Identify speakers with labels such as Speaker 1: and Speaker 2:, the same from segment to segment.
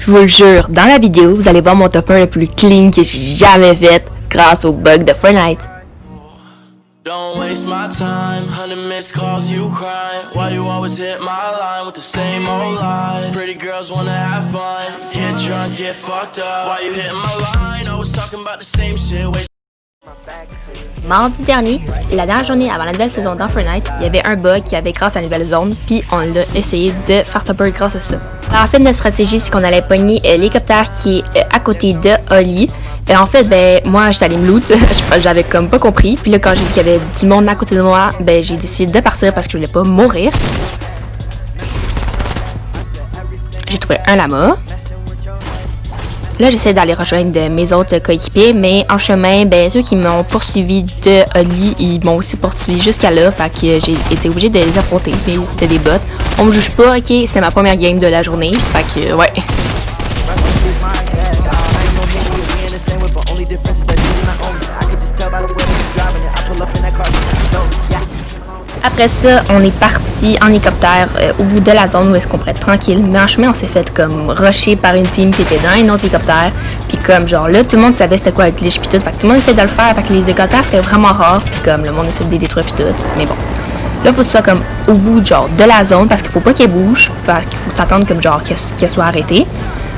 Speaker 1: vous le jure, dans la vidéo, vous allez voir mon top 1 le plus clean que j'ai jamais fait grâce au bug de Fortnite.
Speaker 2: Don't waste my time, 100 missed calls, you crying. Why you always hit my line with the same old lies? Pretty girls wanna have fun, get drunk, get fucked up. Why you hitting my line? Always talking about the same shit.
Speaker 1: Mardi dernier, la dernière journée avant la nouvelle saison dans Fortnite, il y avait un bug qui avait grâce à la nouvelle zone, puis on l'a essayé de faire topper grâce à ça. Alors, en fait, notre stratégie, c'est qu'on allait pogner l'hélicoptère qui est à côté de Oli. En fait, moi, j'étais allée me loot, j'avais comme pas compris. Puis là, quand j'ai vu qu'il y avait du monde à côté de moi, j'ai décidé de partir parce que je voulais pas mourir. J'ai trouvé un lama. Là, j'essaie d'aller rejoindre mes autres coéquipiers, mais en chemin, ceux qui m'ont poursuivi de Oli, ils m'ont aussi poursuivi jusqu'à là, fait que j'ai été obligée de les affronter, mais c'était des bots. On me juge pas, ok, c'était ma première game de la journée, fait que ouais. Après ça, on est parti en hélicoptère au bout de la zone où est-ce qu'on pourrait être tranquille. Mais en chemin, on s'est fait comme rusher par une team qui était dans un autre hélicoptère. Puis comme genre là, tout le monde savait c'était quoi le glitch puis tout. Fait que tout le monde essayait de le faire. Fait que les hélicoptères c'était vraiment rare. Puis comme le monde essaie de les détruire puis tout. Mais bon. Là, faut que tu sois comme au bout genre de la zone parce qu'il faut pas qu'elle bouge. Parce qu'il faut t'attendre comme genre qu'elle soit arrêtée.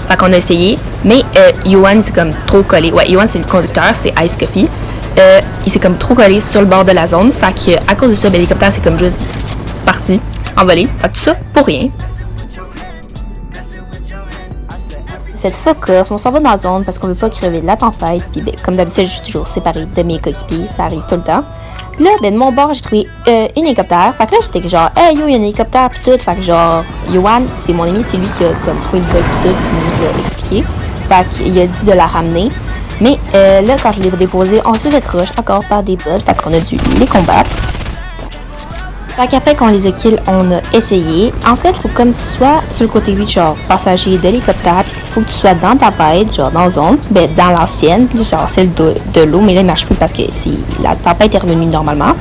Speaker 1: Fait qu'on a essayé. Mais Yohan c'est comme trop collé. Ouais, Yohan c'est le conducteur, c'est Ice Coffee. Il s'est comme trop collé sur le bord de la zone. Fait que à cause de ça, l'hélicoptère c'est comme juste parti, envolé. Fait que tout ça pour rien. Faites fuck off, on s'en va dans la zone parce qu'on veut pas crever de la tempête. Puis comme d'habitude, je suis toujours séparée de mes coéquipiers, ça arrive tout le temps. Puis là, de mon bord, j'ai trouvé un hélicoptère. Fait que là, j'étais genre, hey yo, il y a un hélicoptère pis tout. Fait que genre, Yohan, c'est mon ami, c'est lui qui a comme trouvé le bug pis tout, qui nous l'a expliqué. Fait qu'il a dit de la ramener. Mais là, quand je l'ai déposé, on se fait rush encore par des bots. Fait qu'on a dû les combattre. Fait qu'après qu'on les a kills, on a essayé. En fait, il faut comme tu sois sur le côté 8, genre passager de l'hélicoptère. Puis il faut que tu sois dans ta tempête, genre dans la zone. Dans l'ancienne, genre celle de l'eau. Mais là, il marche plus parce que la tempête est revenue normalement.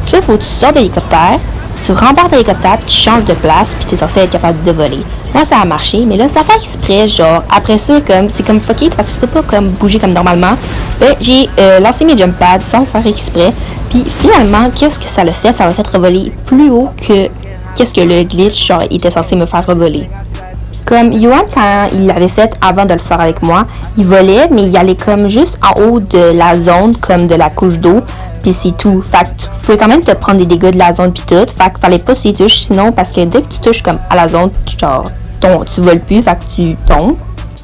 Speaker 1: Puis là, il faut que tu sortes de l'hélicoptère. Tu rembarques l'hélicoptère, puis tu changes de place, puis tu es censé être capable de voler. Moi, ça a marché, mais là, ça fait exprès, genre, après ça, c'est comme fucké, parce que tu peux pas comme bouger comme normalement. J'ai lancé mes jump pads sans faire exprès, puis finalement, qu'est-ce que ça l'a fait? Ça m'a fait revoler plus haut que qu'est-ce que le glitch, genre, il était censé me faire revoler. Comme Yohan, quand il l'avait fait avant de le faire avec moi, il volait, mais il allait comme juste en haut de la zone, comme de la couche d'eau, pis c'est tout. Fait que tu pouvais quand même te prendre des dégâts de la zone pis tout. Fait qu'il fallait pas que tu y touches, sinon, parce que dès que tu touches comme à la zone, genre, tu voles plus, fait que tu tombes.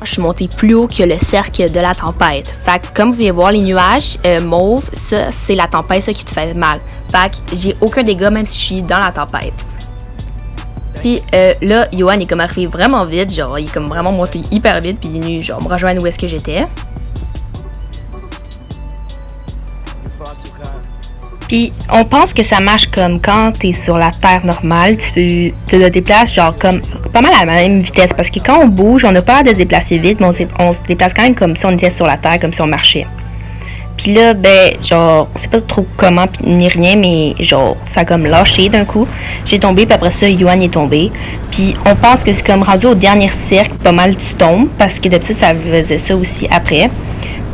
Speaker 1: Je suis montée plus haut que le cercle de la tempête. Fait que comme vous pouvez voir, les nuages mauves, ça, c'est la tempête, ça qui te fait mal. Fait que j'ai aucun dégât même si je suis dans la tempête. Puis là, Yohan est comme arrivé vraiment vite, genre, il est comme vraiment monté hyper vite, puis il est venu, genre, me rejoindre où est-ce que j'étais. Puis on pense que ça marche comme quand t'es sur la terre normale, tu te déplaces genre comme pas mal à la même vitesse parce que quand on bouge, on n'a pas l'air de se déplacer vite, mais on se déplace quand même comme si on était sur la terre, comme si on marchait. Puis là, genre, on sait pas trop comment ni rien, mais genre, ça a comme lâché d'un coup. J'ai tombé, puis après ça, Yohan est tombé. Puis on pense que c'est comme rendu au dernier cercle, pas mal tu tombes, parce que d'habitude, ça faisait ça aussi après.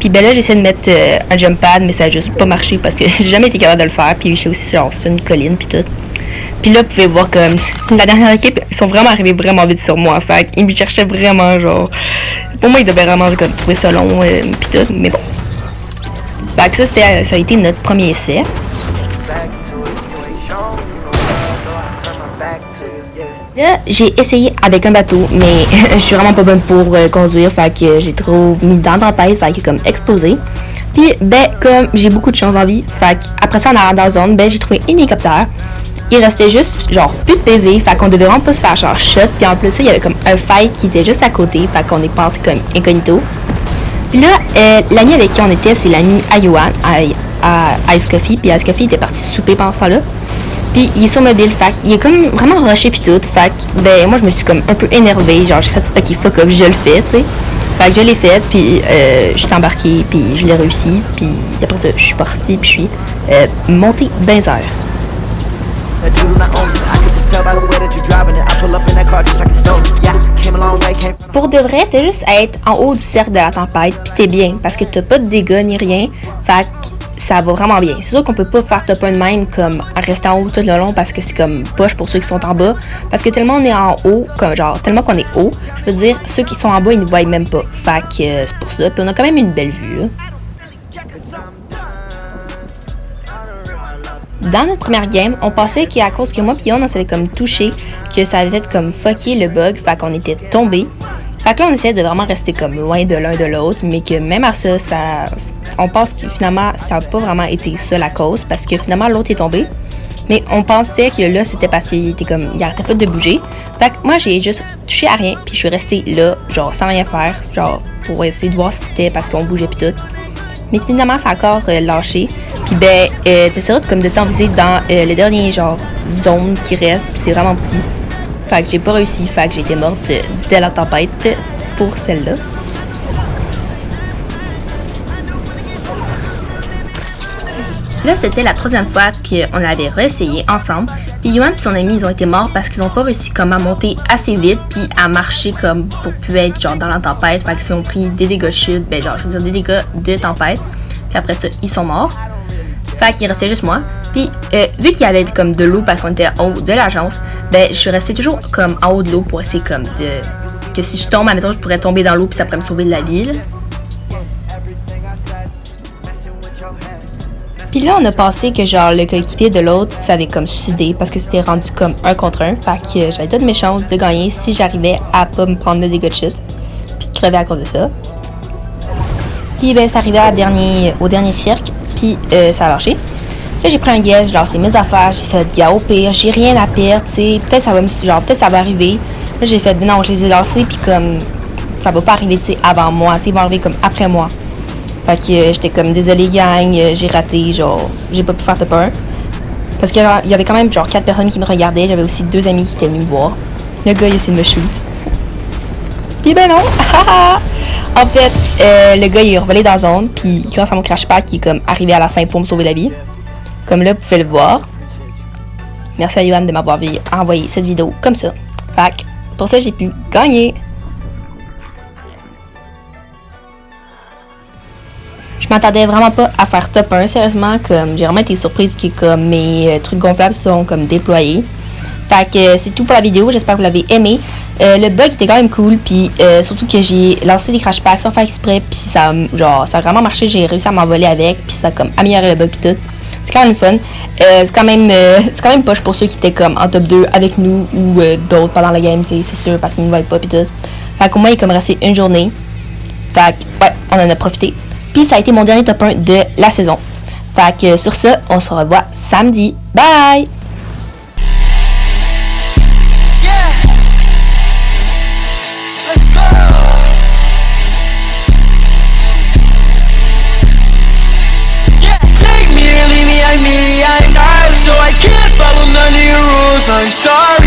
Speaker 1: Puis là, j'essaie de mettre un jump pad, mais ça a juste pas marché parce que j'ai jamais été capable de le faire. Puis je suis aussi genre sur une colline, puis tout. Puis là, vous pouvez voir comme la dernière équipe, ils sont vraiment arrivés vraiment vite sur moi. Fait qu'ils me cherchaient vraiment, genre. Pour moi, ils devaient vraiment comme, trouver ça long, puis tout, mais bon. Fait que ça a été notre premier essai. Là, j'ai essayé avec un bateau, mais je suis vraiment pas bonne pour conduire, fait que j'ai trop mis dans la tempête, fait que comme explosé. Puis, comme j'ai beaucoup de chance en vie, fait qu'après ça, en allant dans la zone, j'ai trouvé un hélicoptère. Il restait juste, genre, plus de PV, fait qu'on devait vraiment pas se faire, genre, shot. Puis en plus, ça, il y avait comme un fight qui était juste à côté, fait qu'on est passé comme incognito. Puis là, l'ami avec qui on était, c'est l'ami à Yohan, à Ice Coffee. Puis Ice Coffee était parti souper pendant ça là. Puis il est sur mobile, fait il est comme vraiment rushé puis tout. Fait moi je me suis comme un peu énervée, genre j'ai fait ok fuck off, je le fais, tu sais. Fait que je l'ai fait, puis je suis embarquée, puis je l'ai réussi. Puis après ça, je suis partie, puis je suis montée dans les airs. Pour de vrai, t'as juste à être en haut du cercle de la tempête, pis t'es bien, parce que t'as pas de dégâts ni rien, fait que ça va vraiment bien. C'est sûr qu'on peut pas faire top 1 de même comme en restant en haut tout le long, parce que c'est comme poche pour ceux qui sont en bas, parce que tellement on est en haut, comme genre tellement qu'on est haut, je veux dire, ceux qui sont en bas, ils nous voient même pas, fait que c'est pour ça, puis on a quand même une belle vue, là. Dans notre première game, on pensait qu'à cause que moi pis on s'avait comme touché, que ça avait fait comme fucker le bug, fait qu'on était tombé. Fait que là, on essayait de vraiment rester comme loin de l'un de l'autre, mais que même à ça, on pense que finalement, ça n'a pas vraiment été ça la cause, parce que finalement, l'autre est tombé. Mais on pensait que là, c'était parce qu'il était comme, il arrêtait pas de bouger. Fait que moi, j'ai juste touché à rien, puis je suis restée là, genre sans rien faire, genre pour essayer de voir si c'était parce qu'on bougeait pis tout. Mais finalement, ça a encore lâché. Puis ben, t'essaieras comme de t'enviser dans les derniers genre zones qui restent. Puis c'est vraiment petit. Fait que j'ai pas réussi. Fait que j'ai été morte de la tempête pour celle-là. Là, c'était la troisième fois qu'on avait réessayé ensemble. Puis Yohan et son ami, ils ont été morts parce qu'ils ont pas réussi comme à monter assez vite puis à marcher comme pour plus être genre dans la tempête. Fait qu'ils ont pris des dégâts chutes, ben genre je veux dire des dégâts de tempête. Puis après ça, ils sont morts. Fait qu'il restait juste moi. Puis vu qu'il y avait comme de l'eau parce qu'on était en haut de l'agence, ben je suis restée toujours comme en haut de l'eau pour essayer comme de que si je tombe, admettons, je pourrais tomber dans l'eau puis ça pourrait me sauver de la vie. Puis là, on a pensé que genre le coéquipier de l'autre s'avait comme suicidé parce que c'était rendu comme 1 contre 1. Fait que j'avais toutes mes chances de gagner si j'arrivais à pas me prendre de dégâts de chute. Puis de crever à cause de ça. Puis ben, ça arrivait au dernier cirque. Puis ça a lâché. Là, j'ai pris un guess, genre c'est mes affaires. J'ai fait, gars, au pire, j'ai rien à perdre, tu sais. Peut-être ça va arriver. Là, j'ai fait, non, je les ai lancés. Puis comme ça va pas arriver, tu sais, avant moi. Tu sais, ils vont arriver comme après moi. Fait que j'étais comme désolée gang, j'ai raté, genre j'ai pas pu faire top 1. Parce qu'il y avait quand même genre 4 personnes qui me regardaient, j'avais aussi 2 amis qui étaient venus me voir. Le gars il essaie de me shoot. Puis ben non! En fait, le gars il est revolé dans la zone, puis grâce à mon crash pack qui est comme arrivé à la fin pour me sauver la vie. Comme là, vous pouvez le voir. Merci à Yohan de m'avoir envoyé cette vidéo comme ça. Fait que pour ça j'ai pu gagner. Je m'attendais vraiment pas à faire top 1, sérieusement, comme j'ai vraiment été surprise que comme mes trucs gonflables sont comme déployés. Fait que c'est tout pour la vidéo, j'espère que vous l'avez aimé. Le bug était quand même cool, puis surtout que j'ai lancé des crash packs sans faire exprès, puis ça a vraiment marché, j'ai réussi à m'envoler avec, puis ça a comme amélioré le bug et tout. C'est quand même fun. C'est quand même poche pour ceux qui étaient comme en top 2 avec nous ou d'autres pendant la game, c'est sûr, parce qu'ils ne me voient pas pis tout. Fait qu'au moins il est comme resté une journée. Fait que ouais, on en a profité. Puis ça a été mon dernier top 1 de la saison. Fait que sur ce, on se revoit samedi. Bye!
Speaker 2: I'm sorry.